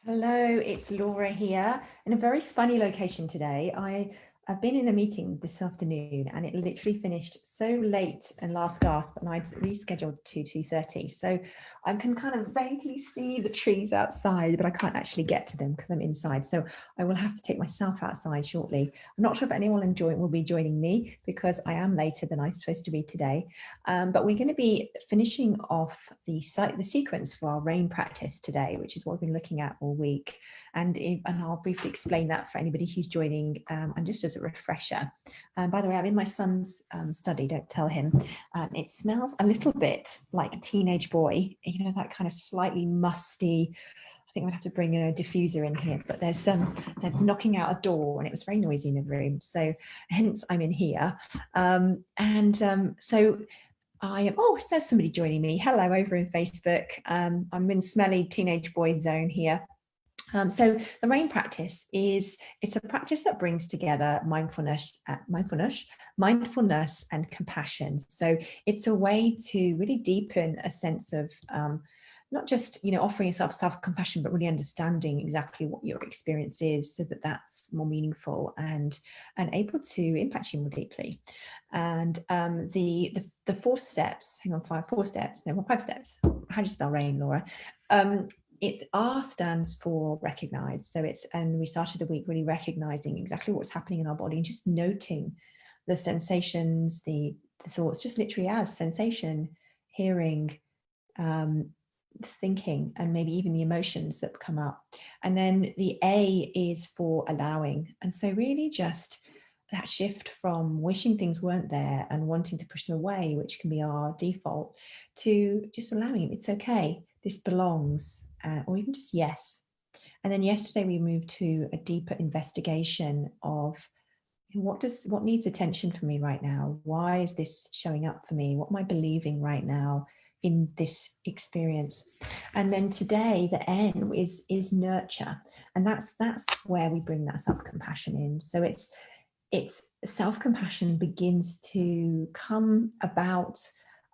Hello, it's Laura here in a very funny location today. I've been in a meeting this afternoon and it literally finished so late and last gasp, and I'd rescheduled to 2:30. So I can kind of vaguely see the trees outside, but I can't actually get to them because I'm inside. So I will have to take myself outside shortly. I'm not sure if anyone will be joining me because I am later than I'm supposed to be today. But we're going to be finishing off the sequence for our rain practice today, which is what we've been looking at all week. And I'll briefly explain that for anybody who's joining, and just as a refresher. By the way, I'm in my son's study, don't tell him. It smells a little bit like a teenage boy, you know, that kind of slightly musty. I think I'm gonna have to bring a diffuser in here, but they're knocking out a door and it was very noisy in the room. So hence I'm in here. So I am, oh, there's somebody joining me. Hello over in Facebook. I'm in smelly teenage boy zone here. So the rain practice it's a practice that brings together mindfulness and compassion. So it's a way to really deepen a sense of not just, you know, offering yourself self-compassion, but really understanding exactly what your experience is so that that's more meaningful and able to impact you more deeply. And the 4 steps, hang on, 4 steps, no, well, 5 steps. How do you spell rain, Laura? It's R stands for recognize. So and we started the week really recognizing exactly what's happening in our body and just noting the sensations, the thoughts, just literally as sensation, hearing, thinking, and maybe even the emotions that come up. And then the A is for allowing. And so really just that shift from wishing things weren't there and wanting to push them away, which can be our default, to just allowing it's okay, this belongs, or even just yes. And then yesterday we moved to a deeper investigation of what needs attention for me right now? Why is this showing up for me? What am I believing right now in this experience? And then today the N is nurture, and that's where we bring that self-compassion in. So it's self-compassion begins to come about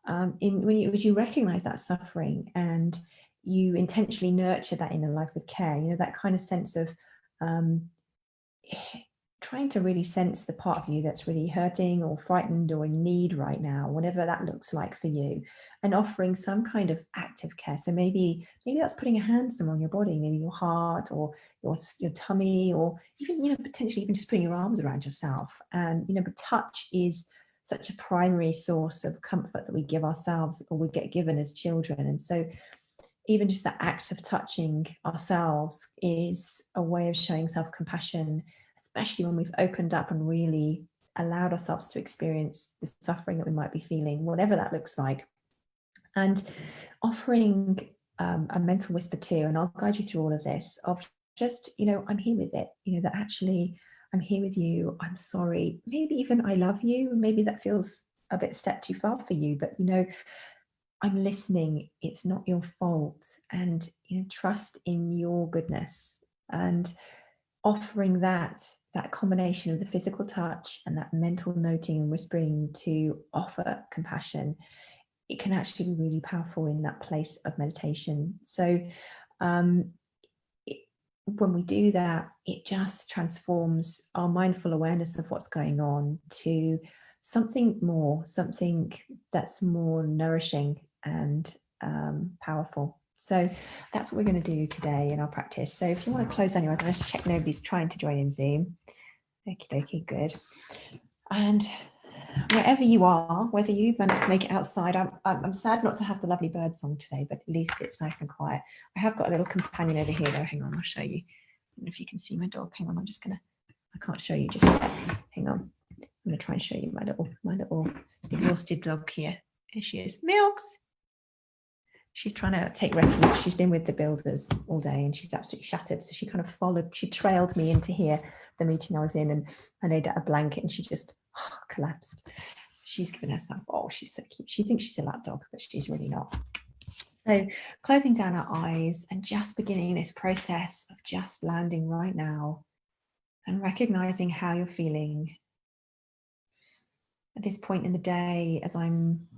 as you recognize that suffering and you intentionally nurture that inner life with care, you know, that kind of sense of trying to really sense the part of you that's really hurting or frightened or in need right now, whatever that looks like for you, and offering some kind of active care. So maybe that's putting a hand somewhere on your body, maybe your heart or your tummy, or even, you know, potentially even just putting your arms around yourself. And, you know, but touch is such a primary source of comfort that we give ourselves or we get given as children. And so even just the act of touching ourselves is a way of showing self-compassion, especially when we've opened up and really allowed ourselves to experience the suffering that we might be feeling, whatever that looks like. And offering a mental whisper too, and I'll guide you through all of this, of just, you know, I'm here with it, you know, that actually I'm here with you, I'm sorry, maybe even I love you, maybe that feels a bit step too far for you, but, you know, I'm listening, it's not your fault, and, you know, trust in your goodness. And offering that combination of the physical touch and that mental noting and whispering to offer compassion, it can actually be really powerful in that place of meditation. So when we do that, it just transforms our mindful awareness of what's going on to something more, something that's more nourishing and powerful. So that's what we're going to do today in our practice. So if you want to close down your eyes, let's check nobody's trying to join in Zoom. Okie dokie, good. And wherever you are, whether you've managed to make it outside, I'm sad not to have the lovely bird song today, but at least it's nice and quiet. I have got a little companion over here though. Hang on, I'll show you. I don't know if you can see my dog. Hang on, I can't show you just yet. Hang on. I'm gonna try and show you my little exhausted dog here. Here she is. Milks. She's trying to take refuge. She's been with the builders all day and she's absolutely shattered. So she kind of she trailed me into here, the meeting I was in, and I laid out a blanket and she just collapsed. She's given herself, oh, she's so cute. She thinks she's a lap dog, but she's really not. So closing down our eyes and just beginning this process of just landing right now and recognizing how you're feeling at this point in the day as I'm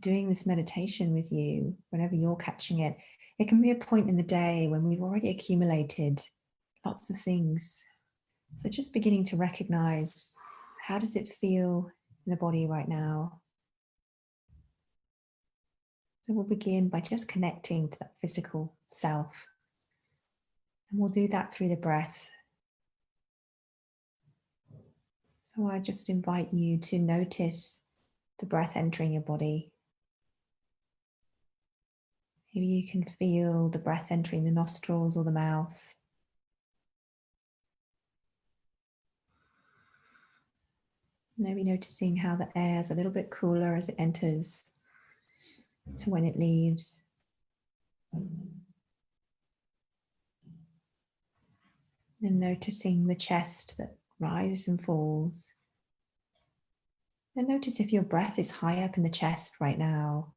doing this meditation with you. Whenever you're catching it, It can be a point in the day when we've already accumulated lots of things. So just beginning to recognize, how does it feel in the body right now? So we'll begin by just connecting to that physical self. And we'll do that through the breath. So I just invite you to notice the breath entering your body. Maybe you can feel the breath entering the nostrils or the mouth. Maybe noticing how the air is a little bit cooler as it enters to when it leaves. And noticing the chest that rises and falls. And notice if your breath is high up in the chest right now.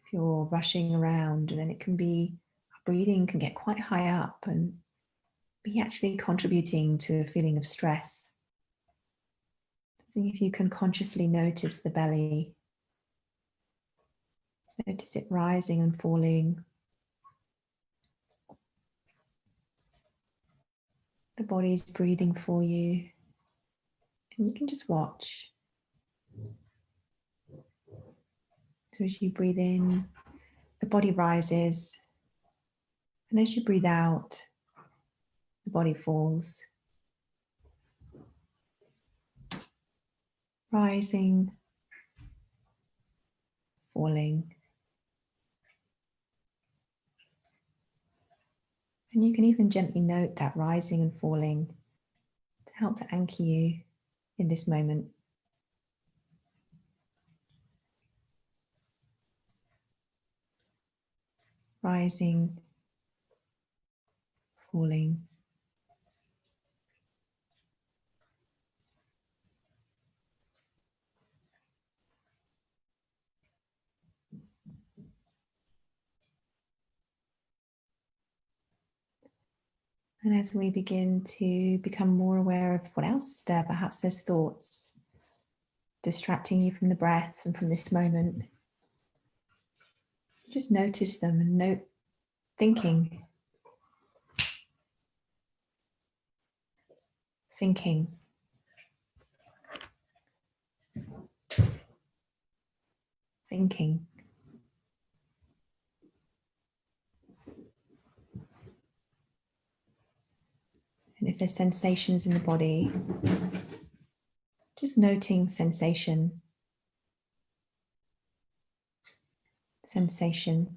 If you're rushing around, then it can be, breathing can get quite high up and be actually contributing to a feeling of stress. See if you can consciously notice the belly. Notice it rising and falling. The body's breathing for you. And you can just watch. So as you breathe in, the body rises. And as you breathe out, the body falls. Rising, falling. And you can even gently note that rising and falling to help to anchor you in this moment. Rising, falling. And as we begin to become more aware of what else is there, perhaps there's thoughts distracting you from the breath and from this moment. Just notice them and note thinking. Thinking. Thinking. And if there's sensations in the body, just noting sensation. Sensation.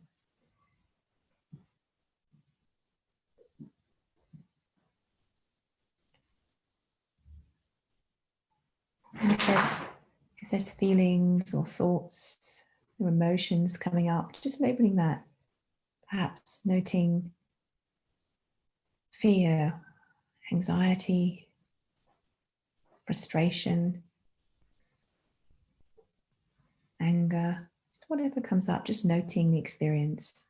And if there's feelings or thoughts or emotions coming up, just labeling that. Perhaps noting fear, anxiety, frustration, anger, just whatever comes up, just noting the experience.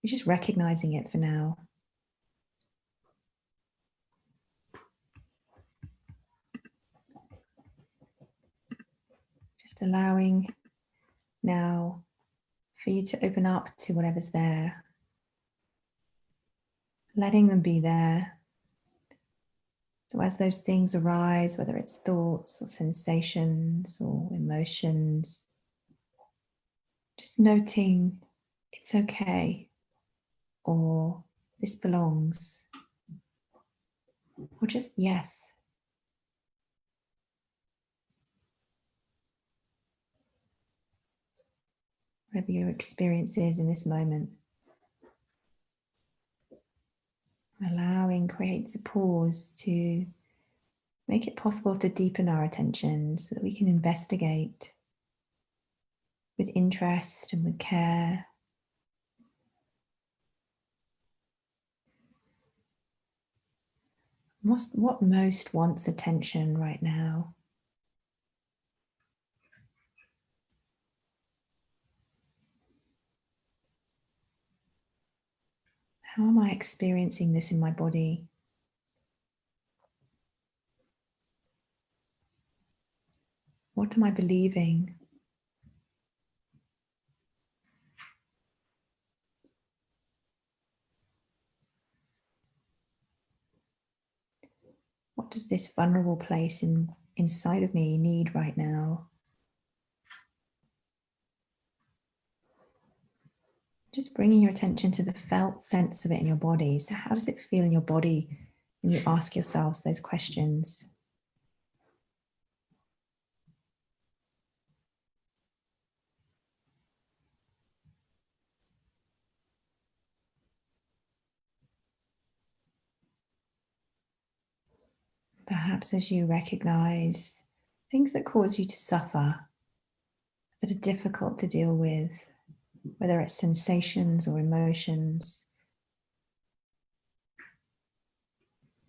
You're just recognizing it for now. Just allowing now for you to open up to whatever's there. Letting them be there. So as those things arise, whether it's thoughts or sensations or emotions, just noting it's okay, or this belongs, or just yes. Whatever your experience is in this moment. Allowing creates a pause to make it possible to deepen our attention so that we can investigate with interest and with care. What most wants attention right now? How am I experiencing this in my body? What am I believing? What does this vulnerable place inside of me need right now? Just bringing your attention to the felt sense of it in your body. So how does it feel in your body when you ask yourselves those questions? Perhaps as you recognize things that cause you to suffer, that are difficult to deal with, whether it's sensations or emotions,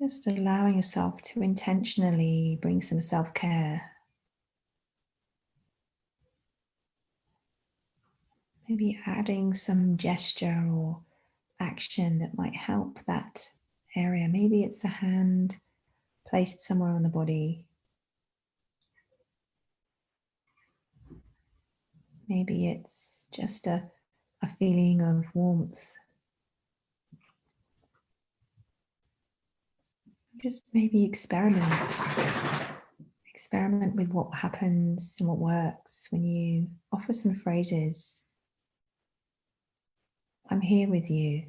just allowing yourself to intentionally bring some self-care. Maybe adding some gesture or action that might help that area. Maybe it's a hand placed somewhere on the body. Maybe it's just a feeling of warmth. Just maybe experiment with what happens and what works when you offer some phrases. I'm here with you.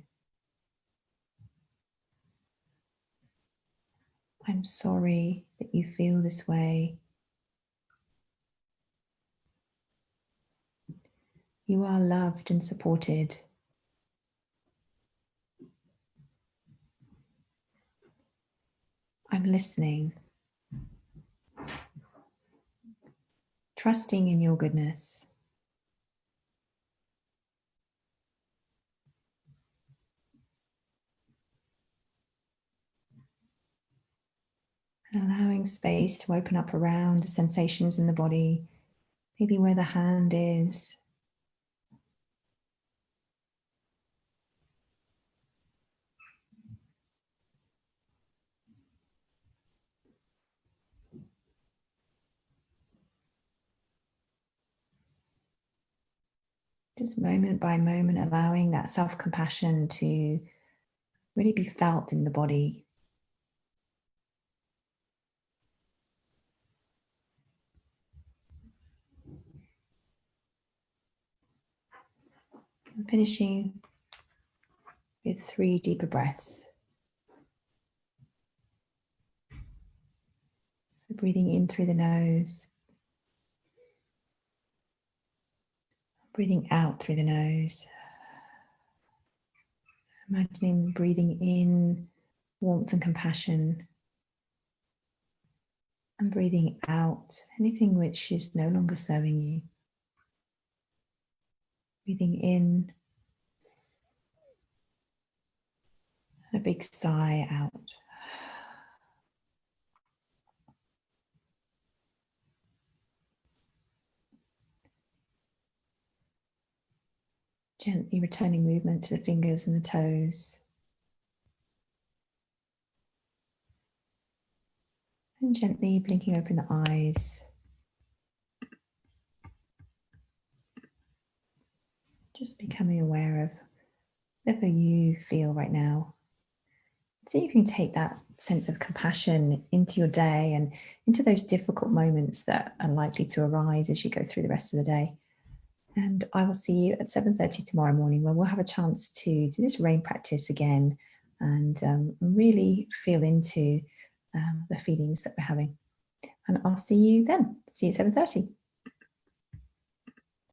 I'm sorry that you feel this way. You are loved and supported. I'm listening. Trusting in your goodness. And allowing space to open up around the sensations in the body, maybe where the hand is. Just moment by moment, allowing that self-compassion to really be felt in the body. And finishing with 3 deeper breaths. So breathing in through the nose, breathing out through the nose. Imagining breathing in warmth and compassion, and breathing out anything which is no longer serving you. Breathing in, and a big sigh out. Gently returning movement to the fingers and the toes. And gently blinking open the eyes. Just becoming aware of whatever you feel right now. See if you can take that sense of compassion into your day and into those difficult moments that are likely to arise as you go through the rest of the day. And I will see you at 7:30 tomorrow morning, where we'll have a chance to do this rain practice again and really feel into the feelings that we're having. And I'll see you then. See you at 7:30.